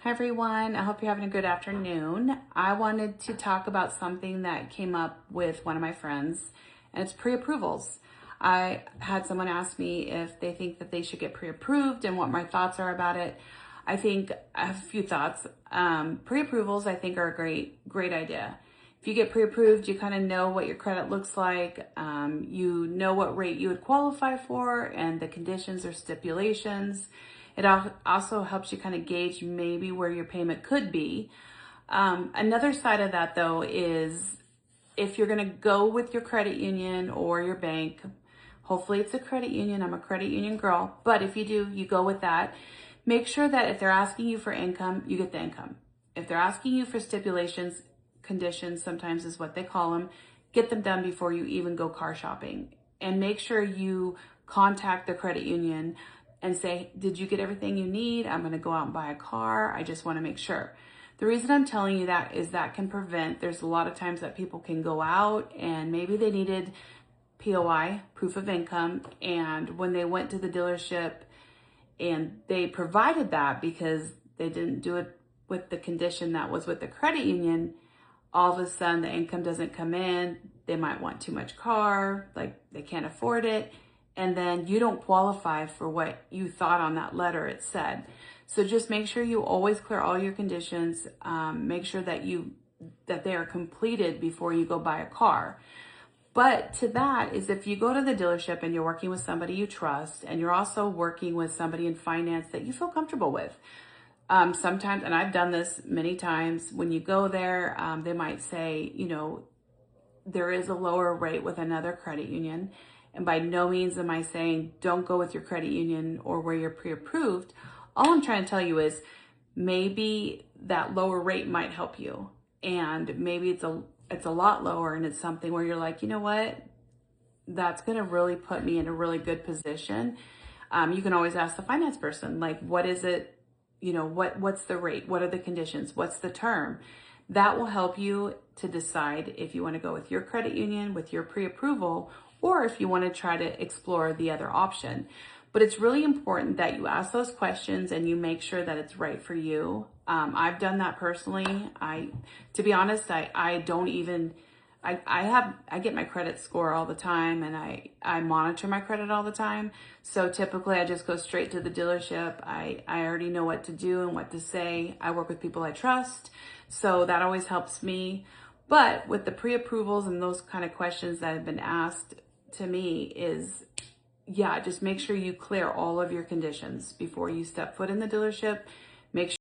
Hi everyone, I hope you're having a good afternoon. I wanted to talk about something that came up with one of my friends, and it's pre-approvals. I had someone ask me if they think that they should get pre-approved and what my thoughts are about it. I have a few thoughts. Pre-approvals I think are a great idea. If you get pre-approved, you kind of know what your credit looks like. You know what rate you would qualify for and the conditions or stipulations. It also helps you kind of gauge maybe where your payment could be. Another side of that though is if you're going to go with your credit union or your bank, hopefully it's a credit union. I'm a credit union girl, but if you do, you go with that. Make sure that if they're asking you for income, you get the income. If they're asking you for stipulations, conditions sometimes is what they call them, get them done before you even go car shopping. And make sure you contact the credit union and say, did you get everything you need? I'm going to go out and buy a car. I just want to make sure. The reason I'm telling you that is that can prevent, there's a lot of times that people can go out and maybe they needed POI, proof of income, and when they went to the dealership and they provided that because they didn't do it with the condition that was with the credit union, all of a sudden the income doesn't come in. They might want too much car, like they can't afford it. And then you don't qualify for what you thought on that letter it said. So just make sure you always clear all your conditions. Make sure that they are completed before you go buy a car. But to that is if you go to the dealership and you're working with somebody you trust and you're also working with somebody in finance that you feel comfortable with. Sometimes, and I've done this many times, when you go there, they might say, there is a lower rate with another credit union. And by no means am I saying don't go with your credit union or where you're pre-approved. All I'm trying to tell you is maybe that lower rate might help you. And maybe it's a lot lower and it's something where you're like, you know what? That's going to really put me in a really good position. You can always ask the finance person, like, what is it? What's the rate? What are the conditions? What's the term? That will help you to decide if you want to go with your credit union, with your pre-approval, or if you want to try to explore the other option. But it's really important that you ask those questions and you make sure that it's right for you. I've done that personally. To be honest, I don't even, I get my credit score all the time and I monitor my credit all the time. So typically I just go straight to the dealership. I already know what to do and what to say. I work with people I trust. So that always helps me. But with the pre-approvals and those kind of questions that have been asked to me is, yeah, just make sure you clear all of your conditions before you step foot in the dealership. Make sure